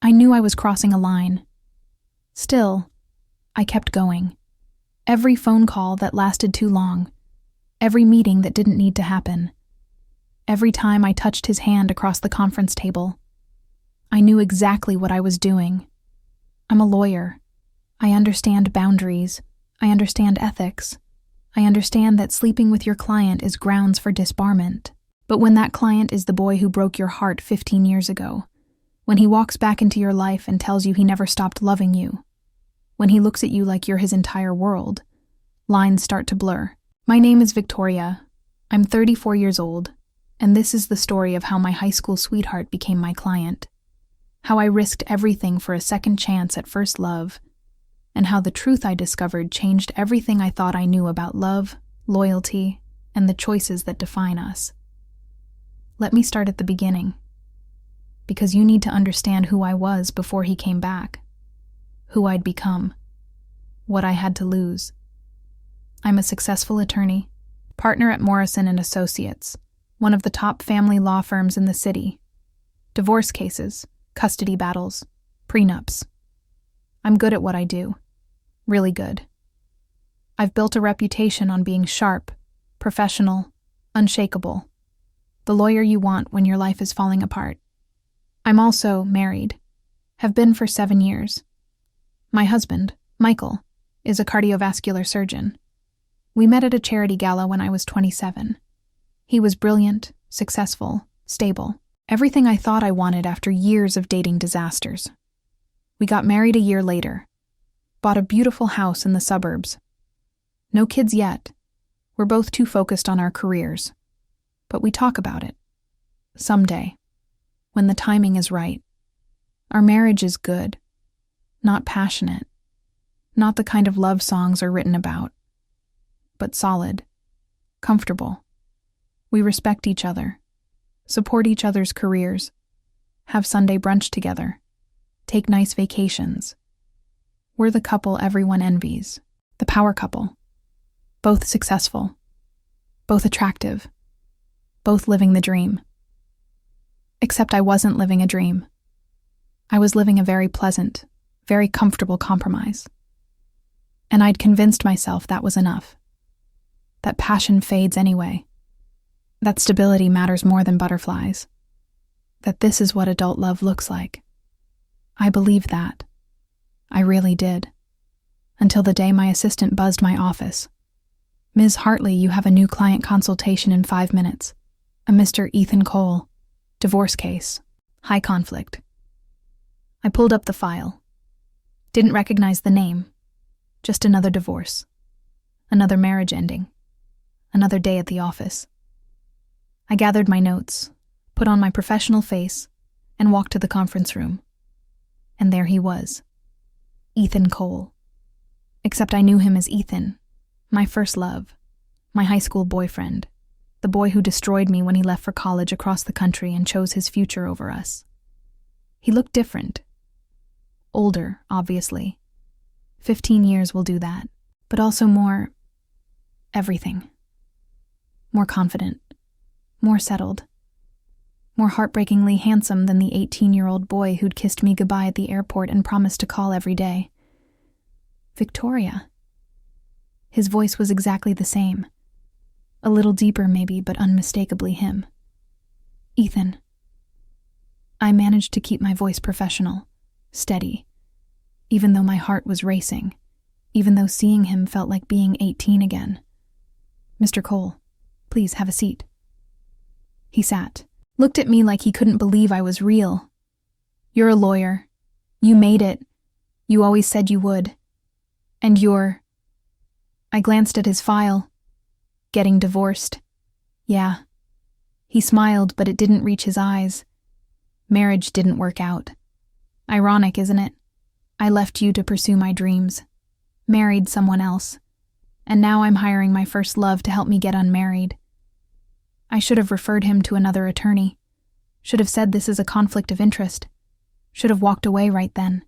I knew I was crossing a line. Still, I kept going. Every phone call that lasted too long, every meeting that didn't need to happen, every time I touched his hand across the conference table, I knew exactly what I was doing. I'm a lawyer. I understand boundaries. I understand ethics. I understand that sleeping with your client is grounds for disbarment. But when that client is the boy who broke your heart 15 years ago, when he walks back into your life and tells you he never stopped loving you, when he looks at you like you're his entire world, lines start to blur. My name is Victoria. I'm 34 years old, and this is the story of how my high school sweetheart became my client, how I risked everything for a second chance at first love, and how the truth I discovered changed everything I thought I knew about love, loyalty, and the choices that define us. Let me start at the beginning, because you need to understand who I was before he came back, who I'd become, what I had to lose. I'm a successful attorney, partner at Morrison & Associates, one of the top family law firms in the city. Divorce cases, custody battles, prenups. I'm good at what I do. Really good. I've built a reputation on being sharp, professional, unshakable. The lawyer you want when your life is falling apart. I'm also married. Have been for 7 years. My husband, Michael, is a cardiovascular surgeon. We met at a charity gala when I was 27. He was brilliant, successful, stable. Everything I thought I wanted after years of dating disasters. We got married a year later. Bought a beautiful house in the suburbs. No kids yet. We're both too focused on our careers. But we talk about it. Someday. When the timing is right. Our marriage is good. Not passionate. Not the kind of love songs are written about. But solid. Comfortable. We respect each other. Support each other's careers. Have Sunday brunch together. Take nice vacations. We're the couple everyone envies. The power couple. Both successful. Both attractive. Both living the dream. Except I wasn't living a dream. I was living a very pleasant, very comfortable compromise. And I'd convinced myself that was enough. That passion fades anyway. That stability matters more than butterflies. That this is what adult love looks like. I believed that. I really did. Until the day my assistant buzzed my office. "Ms. Hartley, you have a new client consultation in 5 minutes. A Mr. Ethan Cole. Divorce case. High conflict." I pulled up the file. Didn't recognize the name. Just another divorce. Another marriage ending. Another day at the office. I gathered my notes, put on my professional face, and walked to the conference room. And there he was. Ethan Cole. Except I knew him as Ethan, my first love, my high school boyfriend, the boy who destroyed me when he left for college across the country and chose his future over us. He looked different. Older, obviously. 15 years will do that, but also more... everything. More confident. More settled. More heartbreakingly handsome than the 18-year-old boy who'd kissed me goodbye at the airport and promised to call every day. Victoria. His voice was exactly the same. A little deeper maybe, but unmistakably him. Ethan. I managed to keep my voice professional, steady, even though my heart was racing, even though seeing him felt like being 18 again. "Mr. Cole, please have a seat." He sat, looked at me like he couldn't believe I was real. "You're a lawyer. You made it. You always said you would. And you're..." I glanced at his file. "Getting divorced." "Yeah." He smiled, but it didn't reach his eyes. "Marriage didn't work out. Ironic, isn't it? I left you to pursue my dreams. Married someone else. And now I'm hiring my first love to help me get unmarried. I should have referred him to another attorney. Should have said this is a conflict of interest. Should have walked away right then.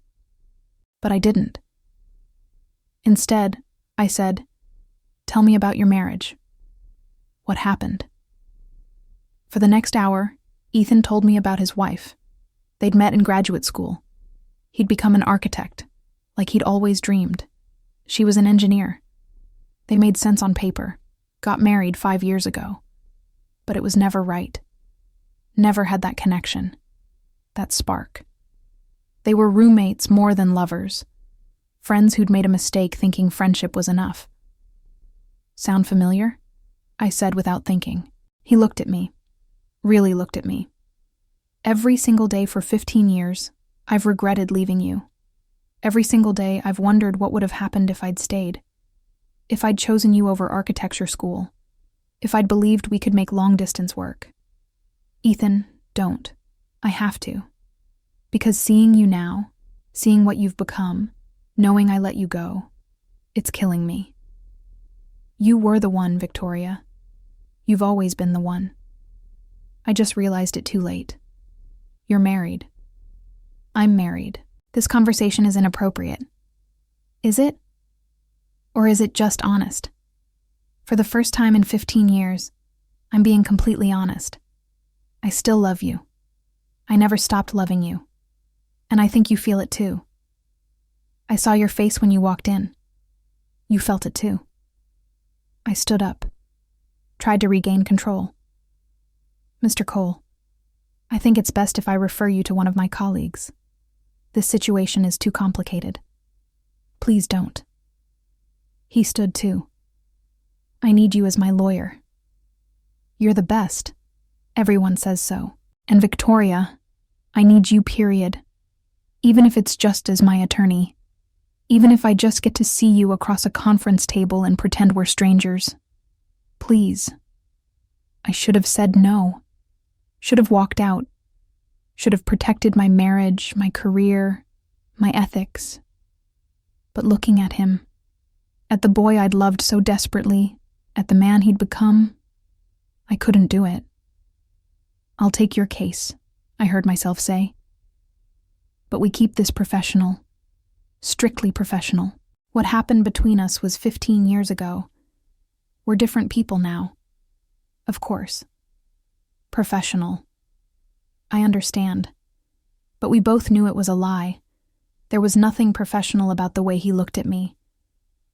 But I didn't. Instead, I said, "Tell me about your marriage. What happened?" For the next hour, Ethan told me about his wife. They'd met in graduate school, He'd become an architect, like he'd always dreamed. She was an engineer. They made sense on paper, got married 5 years ago. But it was never right. Never had that connection, that spark. They were roommates more than lovers, friends who'd made a mistake thinking friendship was enough. Sound familiar? I said without thinking. He looked at me, really looked at me. Every single day for 15 years, I've regretted leaving you. Every single day, I've wondered what would have happened if I'd stayed. If I'd chosen you over architecture school. If I'd believed we could make long-distance work. Ethan, don't. I have to. Because seeing you now, seeing what you've become, knowing I let you go, it's killing me. You were the one, Victoria. You've always been the one. I just realized it too late. You're married. I'm married. This conversation is inappropriate. Is it? Or is it just honest? For the first time in 15 years, I'm being completely honest. I still love you. I never stopped loving you. And I think you feel it too. I saw your face when you walked in. You felt it too. I stood up, tried to regain control. Mr. Cole, I think it's best if I refer you to one of my colleagues. This situation is too complicated. Please don't. He stood too. I need you as my lawyer. You're the best. Everyone says so. And Victoria, I need you, period. Even if it's just as my attorney. Even if I just get to see you across a conference table and pretend we're strangers. Please. I should have said no. Should have walked out. Should have protected my marriage, my career, my ethics. But looking at him, at the boy I'd loved so desperately, at the man he'd become, I couldn't do it. I'll take your case, I heard myself say. But we keep this professional, strictly professional. What happened between us was 15 years ago. We're different people now. Of course. Professional. I understand. But we both knew it was a lie. There was nothing professional about the way he looked at me.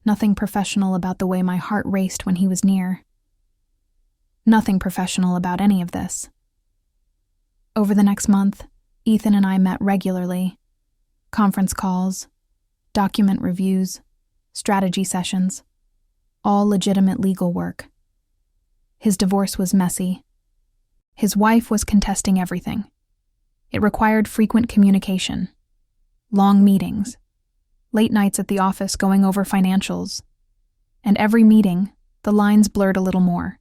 Nothing professional about the way my heart raced when he was near. Nothing professional about any of this. Over the next month, Ethan and I met regularly. Conference calls, document reviews, strategy sessions, all legitimate legal work. His divorce was messy. His wife was contesting everything. It required frequent communication, long meetings, late nights at the office going over financials, and every meeting, the lines blurred a little more.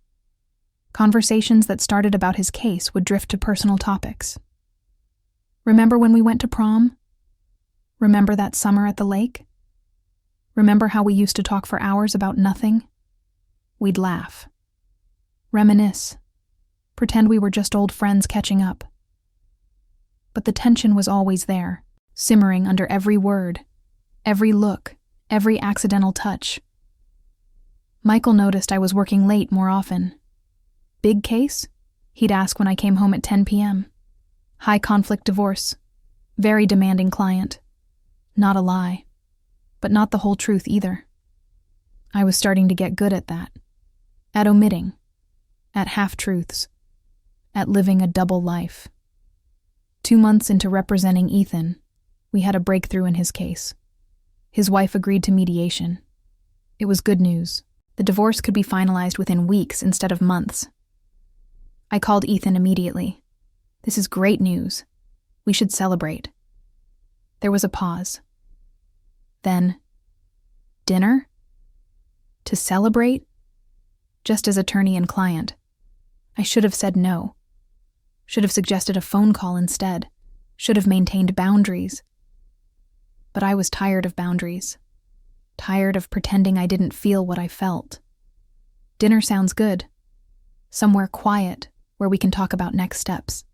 Conversations that started about his case would drift to personal topics. Remember when we went to prom? Remember that summer at the lake? Remember how we used to talk for hours about nothing? We'd laugh, reminisce, pretend we were just old friends catching up. But the tension was always there, simmering under every word, every look, every accidental touch. Michael noticed I was working late more often. Big case? He'd ask when I came home at 10 p.m. High conflict divorce. Very demanding client. Not a lie. But not the whole truth either. I was starting to get good at that. At omitting. At half-truths. At living a double life. 2 months into representing Ethan, we had a breakthrough in his case. His wife agreed to mediation. It was good news. The divorce could be finalized within weeks instead of months. I called Ethan immediately. This is great news. We should celebrate. There was a pause. Then, dinner? To celebrate? Just as attorney and client. I should have said no. Should have suggested a phone call instead. Should have maintained boundaries. But I was tired of boundaries. Tired of pretending I didn't feel what I felt. Dinner sounds good. Somewhere quiet, where we can talk about next steps.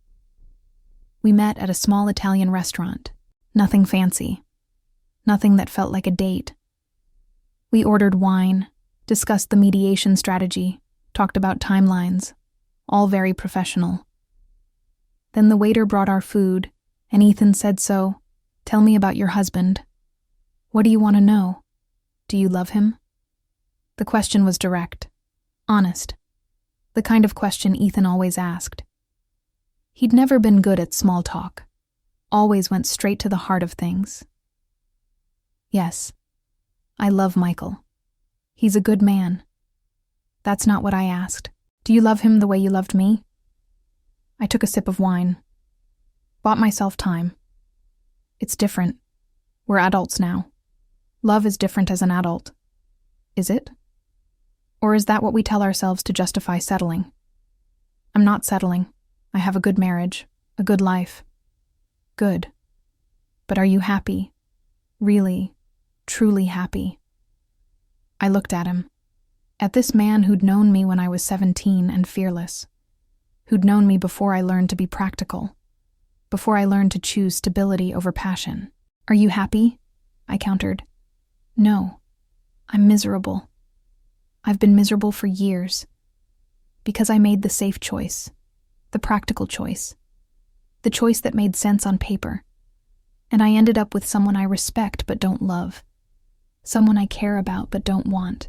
We met at a small Italian restaurant. Nothing fancy. Nothing that felt like a date. We ordered wine, discussed the mediation strategy, talked about timelines. All very professional. Then the waiter brought our food, and Ethan said so, Tell me about your husband. What do you want to know? Do you love him? The question was direct, honest, the kind of question Ethan always asked. He'd never been good at small talk, always went straight to the heart of things. Yes, I love Michael. He's a good man. That's not what I asked. Do you love him the way you loved me? I took a sip of wine. Bought myself time. It's different. We're adults now. Love is different as an adult. Is it? Or is that what we tell ourselves to justify settling? I'm not settling. I have a good marriage, a good life. Good. But are you happy? Really, truly happy? I looked at him. At this man who'd known me when I was 17 and fearless. Who'd known me before I learned to be practical. Before I learned to choose stability over passion. Are you happy? I countered. No. I'm miserable. I've been miserable for years. Because I made the safe choice. The practical choice. The choice that made sense on paper. And I ended up with someone I respect but don't love. Someone I care about but don't want.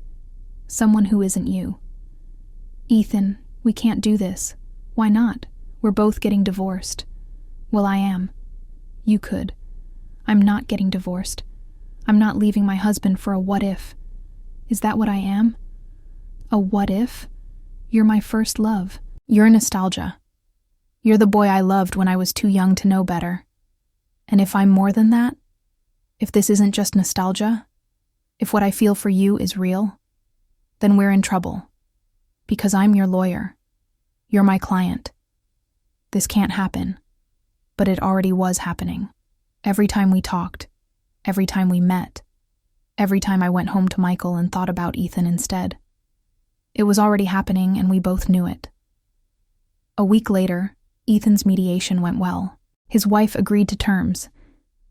Someone who isn't you. Ethan, we can't do this. Why not? We're both getting divorced. Well, I am. You could. I'm not getting divorced. I'm not leaving my husband for a what if. Is that what I am? A what if? You're my first love. You're nostalgia. You're the boy I loved when I was too young to know better. And if I'm more than that, if this isn't just nostalgia, if what I feel for you is real, then we're in trouble. Because I'm your lawyer. You're my client. This can't happen. But it already was happening. Every time we talked, every time we met, every time I went home to Michael and thought about Ethan instead. It was already happening and we both knew it. A week later, Ethan's mediation went well. His wife agreed to terms.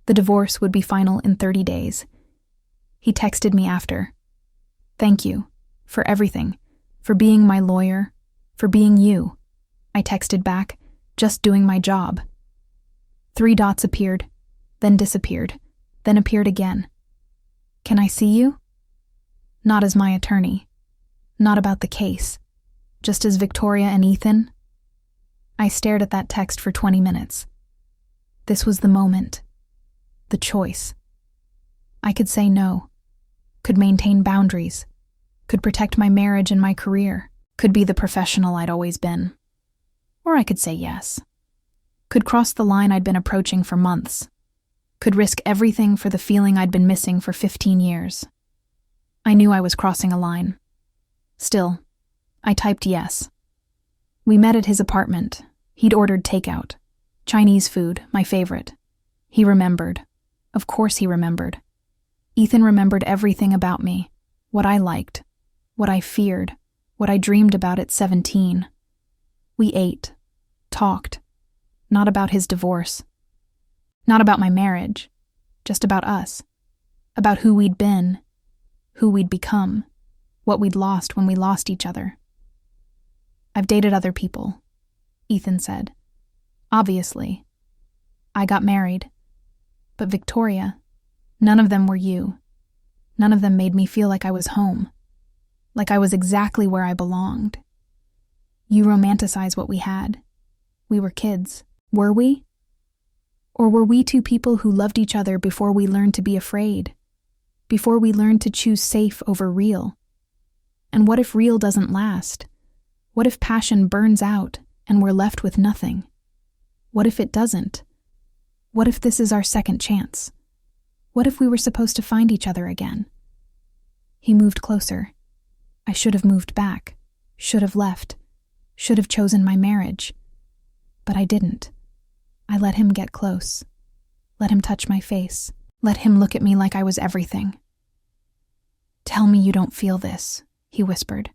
The divorce would be final in 30 days. He texted me after. Thank you. For everything. For being my lawyer. For being you. I texted back, just doing my job. 3 dots appeared, then disappeared, then appeared again. Can I see you? Not as my attorney. Not about the case. Just as Victoria and Ethan. I stared at that text for 20 minutes. This was the moment. The choice. I could say no. Could maintain boundaries. Could protect my marriage and my career. Could be the professional I'd always been. Or I could say yes. Could cross the line I'd been approaching for months. Could risk everything for the feeling I'd been missing for 15 years. I knew I was crossing a line. Still, I typed yes. We met at his apartment. He'd ordered takeout. Chinese food, my favorite. He remembered. Of course he remembered. Ethan remembered everything about me. What I liked. What I feared. What I dreamed about at 17. We ate. Talked. Not about his divorce. Not about my marriage. Just about us. About who we'd been. Who we'd become. What we'd lost when we lost each other. I've dated other people, Ethan said. Obviously. I got married. But Victoria, none of them were you. None of them made me feel like I was home. Like I was exactly where I belonged. You romanticize what we had. We were kids. Were we? Or were we two people who loved each other before we learned to be afraid? Before we learned to choose safe over real? And what if real doesn't last? What if passion burns out and we're left with nothing? What if it doesn't? What if this is our second chance? What if we were supposed to find each other again? He moved closer. I should have moved back, should have left, should have chosen my marriage. But I didn't. I let him get close. Let him touch my face. Let him look at me like I was everything. Tell me you don't feel this, he whispered.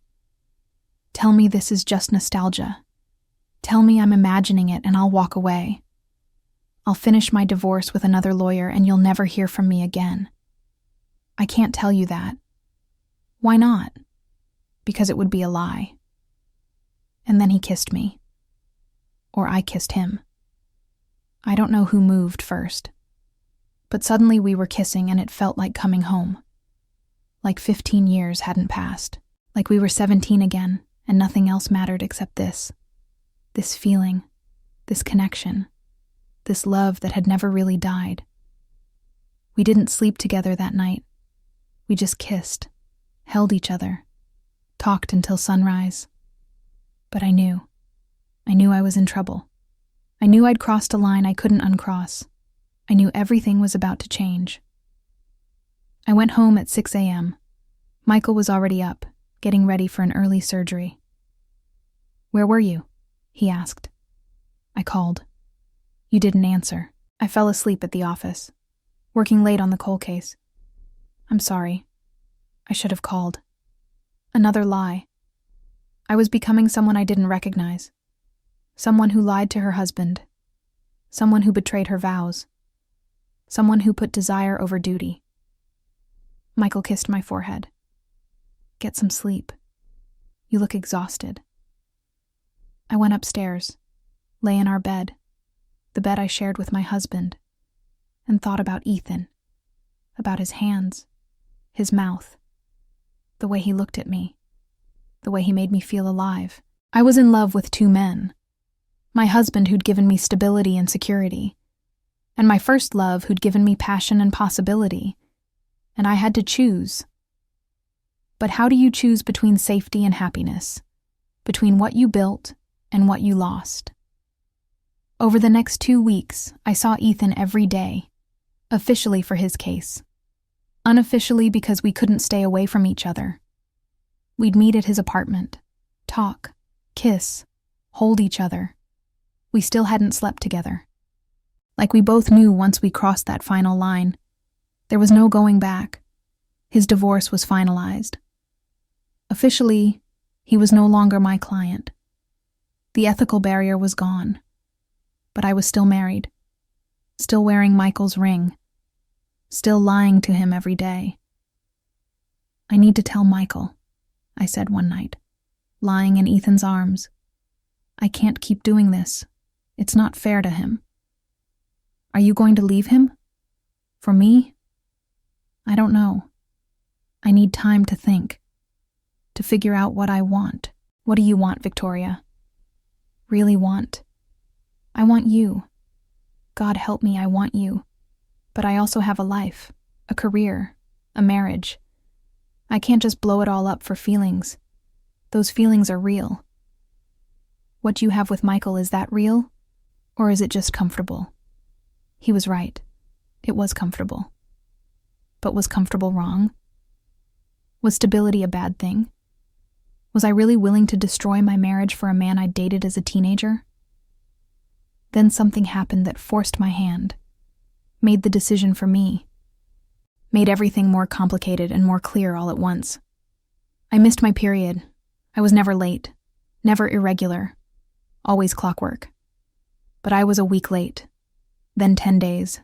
Tell me this is just nostalgia. Tell me I'm imagining it and I'll walk away. I'll finish my divorce with another lawyer and you'll never hear from me again. I can't tell you that. Why not? Because it would be a lie. And then he kissed me. Or I kissed him. I don't know who moved first. But suddenly we were kissing and it felt like coming home. Like 15 years hadn't passed. Like we were 17 again and nothing else mattered except this. This feeling, this connection, this love that had never really died. We didn't sleep together that night. We just kissed, held each other, talked until sunrise. But I knew I was in trouble. I knew I'd crossed a line I couldn't uncross. I knew everything was about to change. I went home at 6 a.m. Michael was already up, getting ready for an early surgery. "Where were you?" he asked. I called. You didn't answer. I fell asleep at the office, working late on the cold case. I'm sorry. I should have called. Another lie. I was becoming someone I didn't recognize. Someone who lied to her husband. Someone who betrayed her vows. Someone who put desire over duty. Michael kissed my forehead. "Get some sleep. You look exhausted." I went upstairs, lay in our bed, the bed I shared with my husband, and thought about Ethan, about his hands, his mouth, the way he looked at me, the way he made me feel alive. I was in love with two men. My husband who'd given me stability and security, and my first love who'd given me passion and possibility, and I had to choose. But how do you choose between safety and happiness, between what you built and what you lost? Over the next 2 weeks, I saw Ethan every day, officially for his case, unofficially because we couldn't stay away from each other. We'd meet at his apartment, talk, kiss, hold each other. We still hadn't slept together. Like we both knew once we crossed that final line, there was no going back. His divorce was finalized. Officially, he was no longer my client. The ethical barrier was gone. But I was still married, still wearing Michael's ring, still lying to him every day. "I need to tell Michael," I said one night, lying in Ethan's arms. "I can't keep doing this. It's not fair to him." "Are you going to leave him? For me?" "I don't know. I need time to think, to figure out what I want." "What do you want, Victoria?" "Really want? I want you. God help me, I want you. But I also have a life, a career, a marriage. I can't just blow it all up for feelings. Those feelings are real." "What you have with Michael, is that real? Or is it just comfortable?" He was right. It was comfortable. But was comfortable wrong? Was stability a bad thing? Was I really willing to destroy my marriage for a man I dated as a teenager? Then something happened that forced my hand, made the decision for me, made everything more complicated and more clear all at once. I missed my period. I was never late, never irregular, always clockwork. But I was a week late, then 10 days,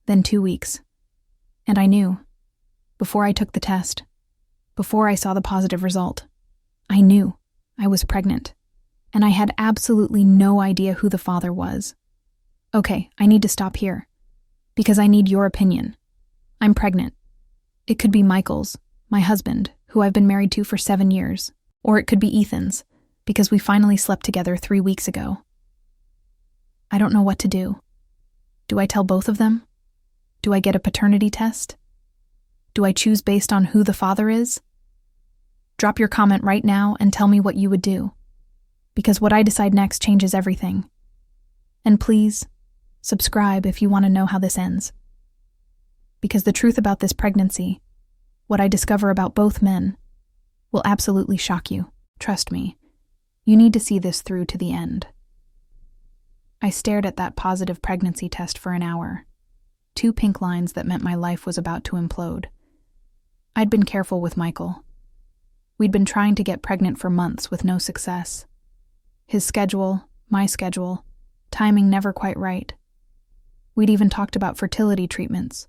then 2 weeks. And I knew, before I took the test, before I saw the positive result, I knew I was pregnant, and I had absolutely no idea who the father was. Okay, I need to stop here, because I need your opinion. I'm pregnant. It could be Michael's, my husband, who I've been married to for 7 years, or it could be Ethan's, because we finally slept together 3 weeks ago. I don't know what to do. Do I tell both of them? Do I get a paternity test? Do I choose based on who the father is? Drop your comment right now and tell me what you would do, because what I decide next changes everything. And please, subscribe if you want to know how this ends. Because the truth about this pregnancy, what I discover about both men, will absolutely shock you. Trust me, you need to see this through to the end. I stared at that positive pregnancy test for an hour. 2 pink lines that meant my life was about to implode. I'd been careful with Michael. We'd been trying to get pregnant for months with no success. His schedule, my schedule, timing never quite right. We'd even talked about fertility treatments.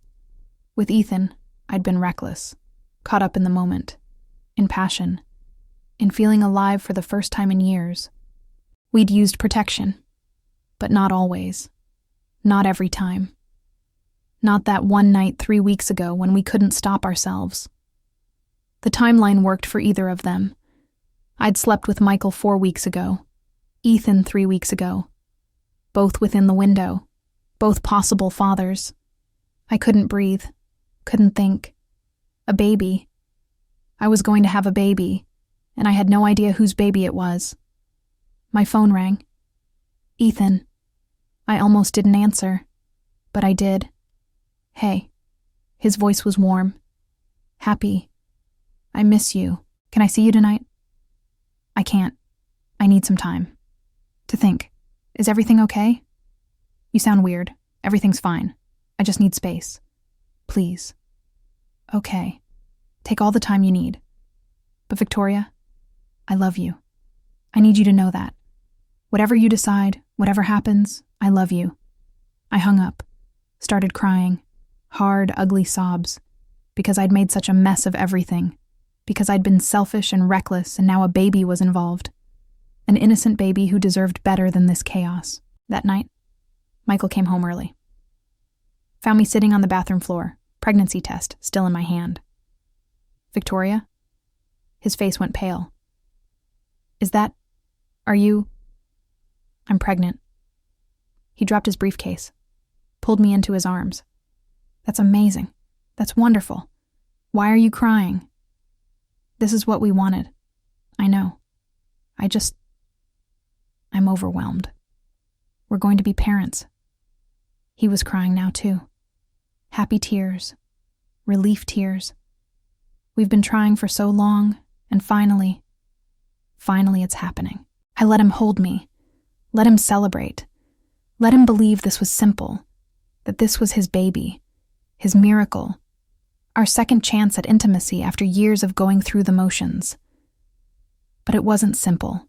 With Ethan, I'd been reckless, caught up in the moment, in passion, in feeling alive for the first time in years. We'd used protection, but not always, not every time. Not that one night 3 weeks ago when we couldn't stop ourselves. The timeline worked for either of them. I'd slept with Michael 4 weeks ago, Ethan 3 weeks ago. Both within the window, both possible fathers. I couldn't breathe, couldn't think. A baby. I was going to have a baby, and I had no idea whose baby it was. My phone rang. Ethan. I almost didn't answer, but I did. Hey. His voice was warm. Happy. I miss you. Can I see you tonight? I can't. I need some time. To think. Is everything okay? You sound weird. Everything's fine. I just need space. Please. Okay. Take all the time you need. But Victoria, I love you. I need you to know that. Whatever you decide, whatever happens, I love you. I hung up, started crying, hard, ugly sobs, because I'd made such a mess of everything, because I'd been selfish and reckless, and now a baby was involved. An innocent baby who deserved better than this chaos. That night, Michael came home early. Found me sitting on the bathroom floor, pregnancy test still in my hand. Victoria? His face went pale. Are you? I'm pregnant. He dropped his briefcase, pulled me into his arms. That's amazing. That's wonderful. Why are you crying? This is what we wanted. I know. I'm overwhelmed. We're going to be parents. He was crying now too. Happy tears. Relief tears. We've been trying for so long, and finally it's happening. I let him hold me. Let him celebrate. Let him believe this was simple, that this was his baby, his miracle, our second chance at intimacy after years of going through the motions. But it wasn't simple,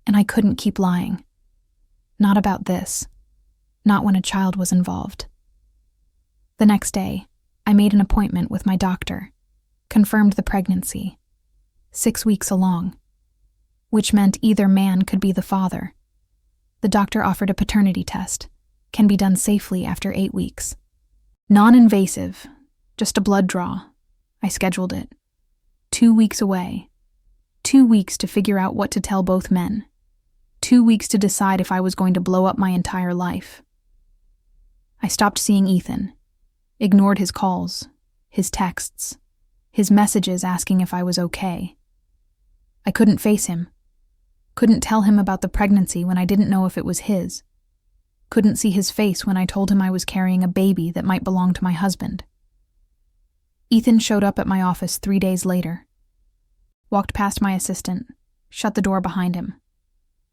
and I couldn't keep lying. Not about this, not when a child was involved. The next day, I made an appointment with my doctor, confirmed the pregnancy, 6 weeks along, which meant either man could be the father. The doctor offered a paternity test, can be done safely after 8 weeks. Non-invasive, just a blood draw. I scheduled it. 2 weeks away. 2 weeks to figure out what to tell both men. 2 weeks to decide if I was going to blow up my entire life. I stopped seeing Ethan, ignored his calls, his texts, his messages asking if I was okay. I couldn't face him. Couldn't tell him about the pregnancy when I didn't know if it was his. Couldn't see his face when I told him I was carrying a baby that might belong to my husband. Ethan showed up at my office 3 days later. Walked past my assistant, shut the door behind him.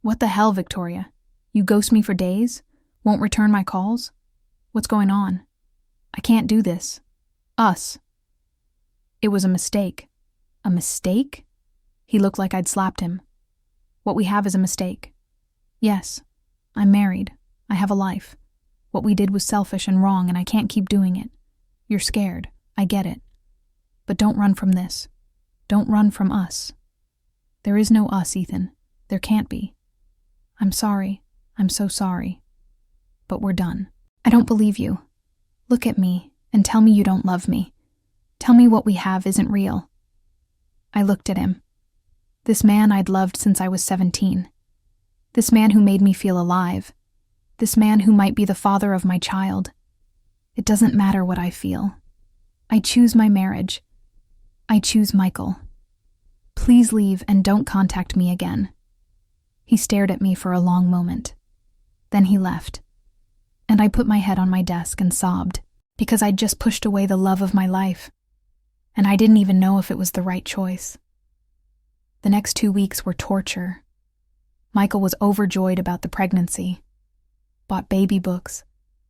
What the hell, Victoria? You ghost me for days? Won't return my calls? What's going on? I can't do this. Us. It was a mistake. A mistake? He looked like I'd slapped him. What we have is a mistake. Yes, I'm married. I have a life. What we did was selfish and wrong, and I can't keep doing it. You're scared. I get it. But don't run from this. Don't run from us. There is no us, Ethan. There can't be. I'm sorry. I'm so sorry. But we're done. I don't believe you. Look at me and tell me you don't love me. Tell me what we have isn't real. I looked at him. This man I'd loved since I was 17. This man who made me feel alive. This man who might be the father of my child. It doesn't matter what I feel. I choose my marriage. I choose Michael. Please leave and don't contact me again. He stared at me for a long moment. Then he left. And I put my head on my desk and sobbed, because I'd just pushed away the love of my life. And I didn't even know if it was the right choice. The next 2 weeks were torture. Michael was overjoyed about the pregnancy. Bought baby books.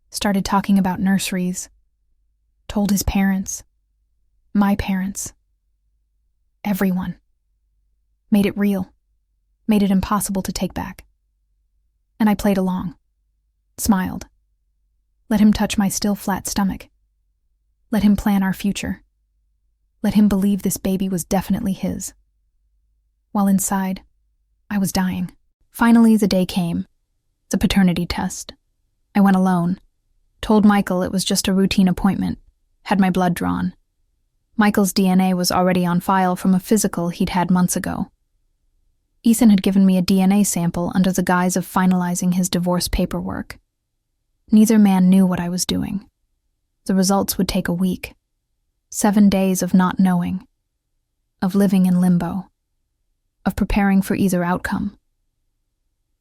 Started talking about nurseries. Told his parents. My parents. Everyone. Made it real. Made it impossible to take back. And I played along. Smiled. Let him touch my still flat stomach. Let him plan our future. Let him believe this baby was definitely his. While inside, I was dying. Finally, the day came. The paternity test. I went alone. Told Michael it was just a routine appointment. Had my blood drawn. Michael's DNA was already on file from a physical he'd had months ago. Ethan had given me a DNA sample under the guise of finalizing his divorce paperwork. Neither man knew what I was doing. The results would take a week. 7 days of not knowing. Of living in limbo. Of preparing for either outcome.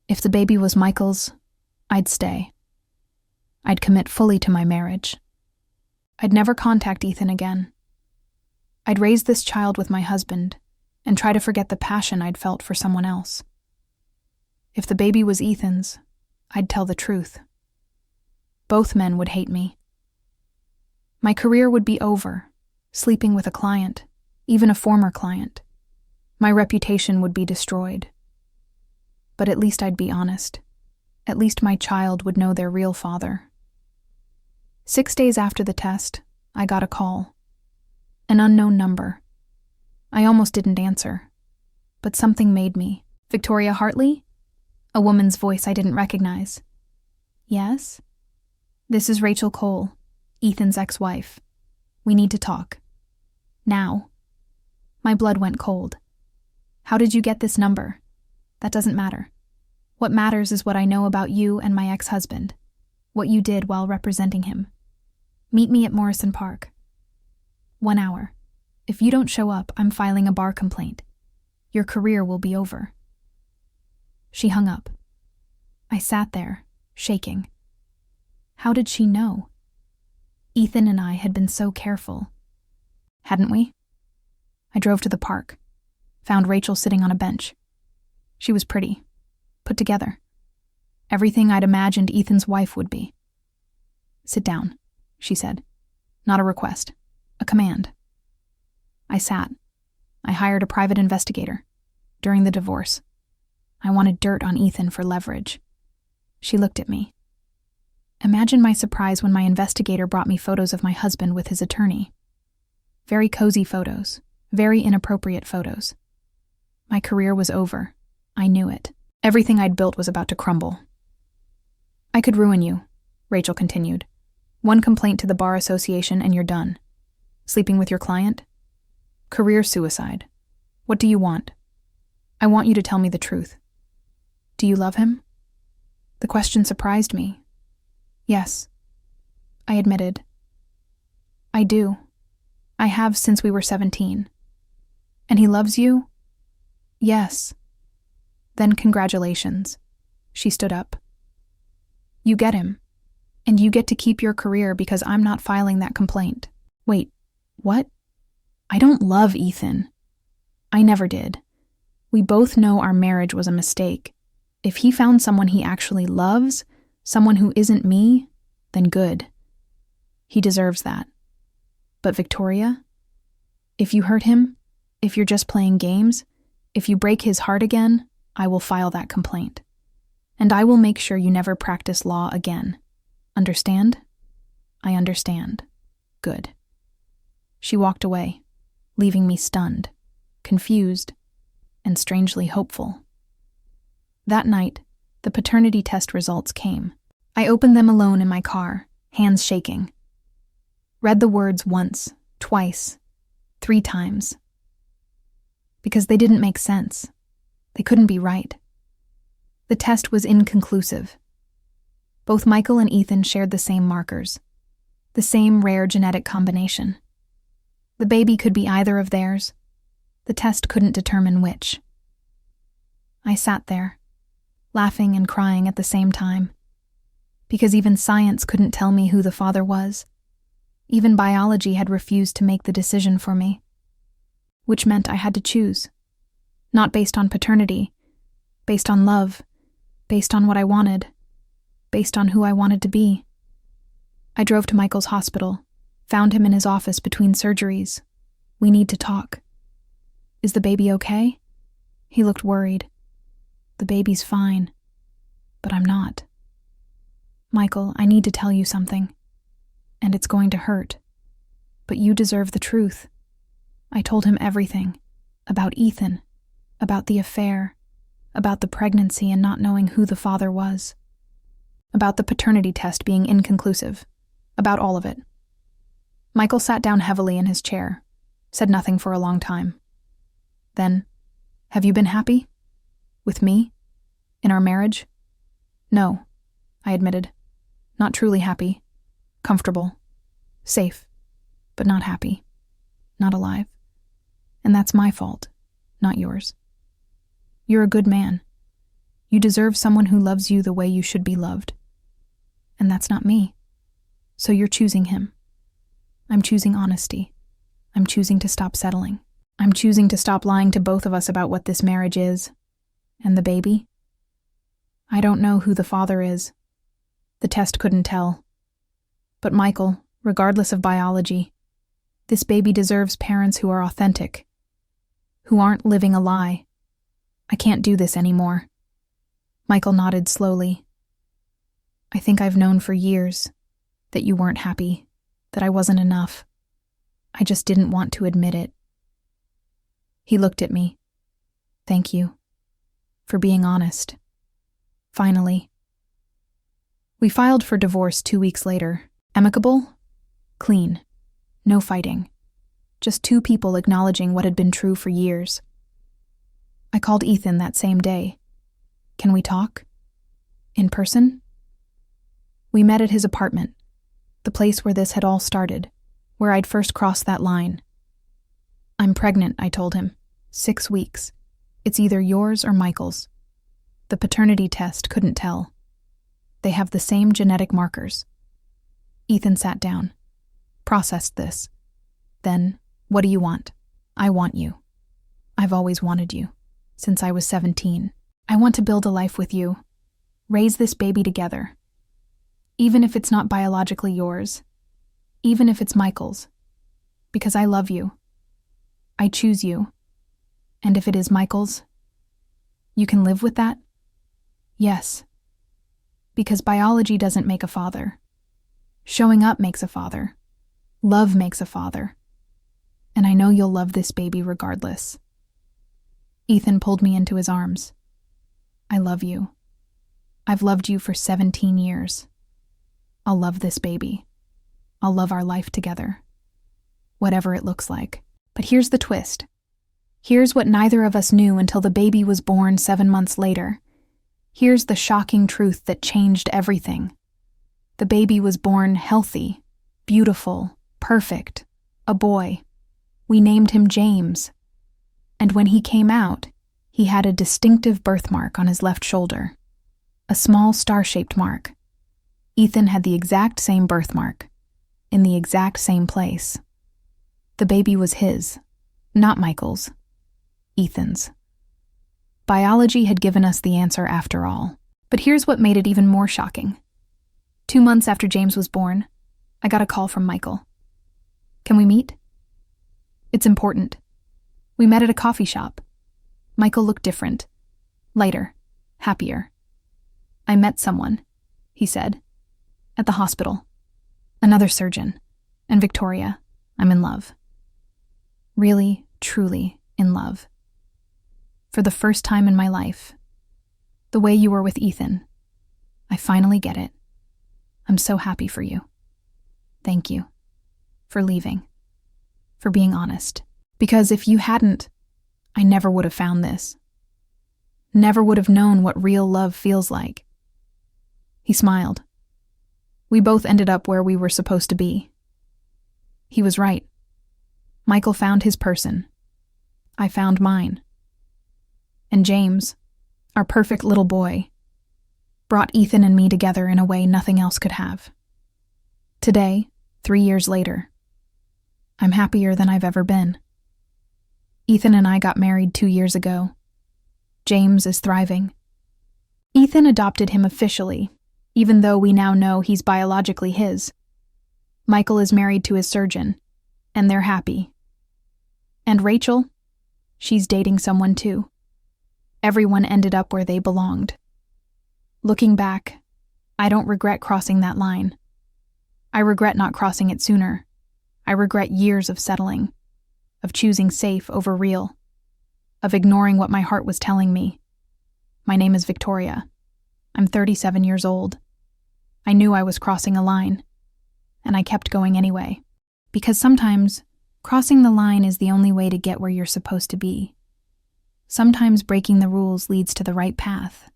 If the baby was Michael's, I'd stay. I'd commit fully to my marriage. I'd never contact Ethan again. I'd raise this child with my husband and try to forget the passion I'd felt for someone else. If the baby was Ethan's, I'd tell the truth. Both men would hate me. My career would be over, sleeping with a client, even a former client. My reputation would be destroyed. But at least I'd be honest. At least my child would know their real father. 6 days after the test, I got a call. An unknown number. I almost didn't answer, but something made me. Victoria Hartley? A woman's voice I didn't recognize. Yes? This is Rachel Cole, Ethan's ex-wife. We need to talk. Now. My blood went cold. How did you get this number? That doesn't matter. What matters is what I know about you and my ex-husband. What you did while representing him. Meet me at Morrison Park. 1 hour. If you don't show up, I'm filing a bar complaint. Your career will be over. She hung up. I sat there, shaking. How did she know? Ethan and I had been so careful. Hadn't we? I drove to the park. Found Rachel sitting on a bench. She was pretty. Put together. Everything I'd imagined Ethan's wife would be. Sit down, she said. Not a request. A command. I sat. I hired a private investigator. During the divorce. I wanted dirt on Ethan for leverage. She looked at me. Imagine my surprise when my investigator brought me photos of my husband with his attorney. Very cozy photos. Very inappropriate photos. My career was over. I knew it. Everything I'd built was about to crumble. I could ruin you, Rachel continued. 1 complaint to the Bar Association and you're done. Sleeping with your client? Career suicide. What do you want? I want you to tell me the truth. Do you love him? The question surprised me. Yes, I admitted. I do. I have since we were 17. And he loves you? Yes. Then congratulations. She stood up. You get him. And you get to keep your career because I'm not filing that complaint. Wait, what? I don't love Ethan. I never did. We both know our marriage was a mistake. If he found someone he actually loves, someone who isn't me, then good. He deserves that. But Victoria? If you hurt him, if you're just playing games, if you break his heart again, I will file that complaint. And I will make sure you never practice law again. Understand? I understand. Good. She walked away, leaving me stunned, confused, and strangely hopeful. That night, the paternity test results came. I opened them alone in my car, hands shaking. Read the words once, twice, 3 times. Because they didn't make sense. They couldn't be right. The test was inconclusive. Both Michael and Ethan shared the same markers, the same rare genetic combination. The baby could be either of theirs. The test couldn't determine which. I sat there, laughing and crying at the same time, because even science couldn't tell me who the father was. Even biology had refused to make the decision for me, which meant I had to choose, not based on paternity, based on love, based on what I wanted, based on who I wanted to be. I drove to Michael's hospital, found him in his office between surgeries. We need to talk. Is the baby okay? He looked worried. The baby's fine, but I'm not. Michael, I need to tell you something, and it's going to hurt, but you deserve the truth. I told him everything, about Ethan, about the affair, about the pregnancy and not knowing who the father was, about the paternity test being inconclusive, About all of it. Michael sat down heavily in his chair, said nothing for a long time. Then, have you been happy? With me? In our marriage? No, I admitted. Not truly happy. Comfortable. Safe. But not happy. Not alive. And that's my fault, not yours. You're a good man. You deserve someone who loves you the way you should be loved. And that's not me. So you're choosing him. I'm choosing honesty. I'm choosing to stop settling. I'm choosing to stop lying to both of us about what this marriage is. And the baby? I don't know who the father is. The test couldn't tell. But Michael, regardless of biology, this baby deserves parents who are authentic, who aren't living a lie. I can't do this anymore. Michael nodded slowly. I think I've known for years that you weren't happy, that I wasn't enough. I just didn't want to admit it. He looked at me. Thank you for being honest. Finally. We filed for divorce 2 weeks later. Amicable? Clean. No fighting. Just two people acknowledging what had been true for years. I called Ethan that same day. Can we talk? In person? We met at his apartment, the place where this had all started, where I'd first crossed that line. I'm pregnant, I told him. 6 weeks. It's either yours or Michael's. The paternity test couldn't tell. They have the same genetic markers. Ethan sat down, processed this. Then, what do you want? I want you. I've always wanted you, since I was 17. I want to build a life with you, raise this baby together. Even if it's not biologically yours, even if it's Michael's, because I love you. I choose you. And if it is Michael's, you can live with that? Yes. Because biology doesn't make a father. Showing up makes a father. Love makes a father. And I know you'll love this baby regardless. Ethan pulled me into his arms. I love you. I've loved you for 17 years. I'll love this baby. I'll love our life together. Whatever it looks like. But here's the twist. Here's what neither of us knew until the baby was born 7 months later. Here's the shocking truth that changed everything. The baby was born healthy, beautiful, perfect, a boy. We named him James. And when he came out, he had a distinctive birthmark on his left shoulder. A small star-shaped mark. Ethan had the exact same birthmark, in the exact same place. The baby was his, not Michael's. Ethan's. Biology had given us the answer after all. But here's what made it even more shocking. 2 months after James was born, I got a call from Michael. Can we meet? It's important. We met at a coffee shop. Michael looked different. Lighter. Happier. I met someone, he said. At the hospital. Another surgeon. And Victoria, I'm in love. Really, truly in love. For the first time in my life. The way you were with Ethan. I finally get it. I'm so happy for you. Thank you. For leaving. For being honest. Because if you hadn't, I never would have found this. Never would have known what real love feels like. He smiled. We both ended up where we were supposed to be. He was right. Michael found his person. I found mine. And James, our perfect little boy, brought Ethan and me together in a way nothing else could have. Today, 3 years later, I'm happier than I've ever been. Ethan and I got married 2 years ago. James is thriving. Ethan adopted him officially, even though we now know he's biologically his. Michael is married to his surgeon, and they're happy. And Rachel, she's dating someone too. Everyone ended up where they belonged. Looking back, I don't regret crossing that line. I regret not crossing it sooner. I regret years of settling, of choosing safe over real, of ignoring what my heart was telling me. My name is Victoria. I'm 37 years old. I knew I was crossing a line. and I kept going anyway. Because sometimes, crossing the line is the only way to get where you're supposed to be. Sometimes breaking the rules leads to the right path.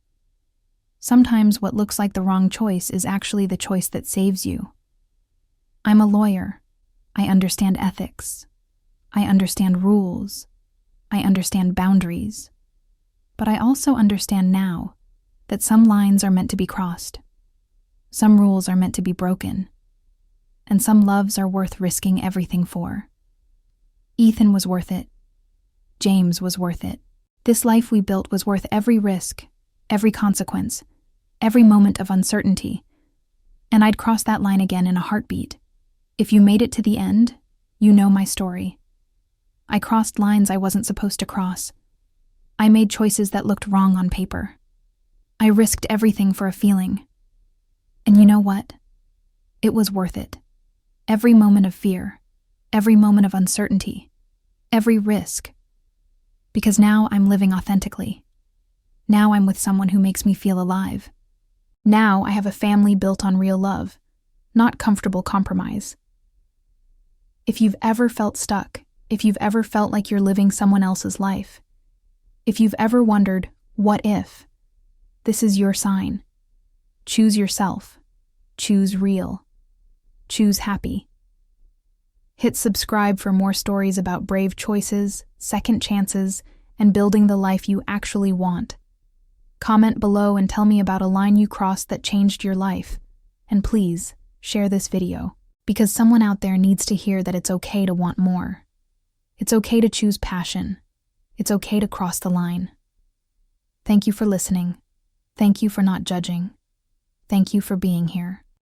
Sometimes what looks like the wrong choice is actually the choice that saves you. I'm a lawyer. I understand ethics. I understand rules. I understand boundaries. But I also understand now that some lines are meant to be crossed. Some rules are meant to be broken. And some loves are worth risking everything for. Ethan was worth it. James was worth it. This life we built was worth every risk, every consequence, every moment of uncertainty. And I'd cross that line again in a heartbeat. If you made it to the end, you know my story. I crossed lines I wasn't supposed to cross. I made choices that looked wrong on paper. I risked everything for a feeling. And you know what? It was worth it. Every moment of fear, every moment of uncertainty, every risk. Because now I'm living authentically. Now I'm with someone who makes me feel alive. Now I have a family built on real love, not comfortable compromise. If you've ever felt stuck, if you've ever felt like you're living someone else's life, if you've ever wondered, what if? This is your sign. Choose yourself. Choose real. Choose happy. Hit subscribe for more stories about brave choices, second chances, and building the life you actually want. Comment below and tell me about a line you crossed that changed your life. And please, share this video, because someone out there needs to hear that it's okay to want more. It's okay to choose passion. It's okay to cross the line. Thank you for listening. Thank you for not judging. Thank you for being here.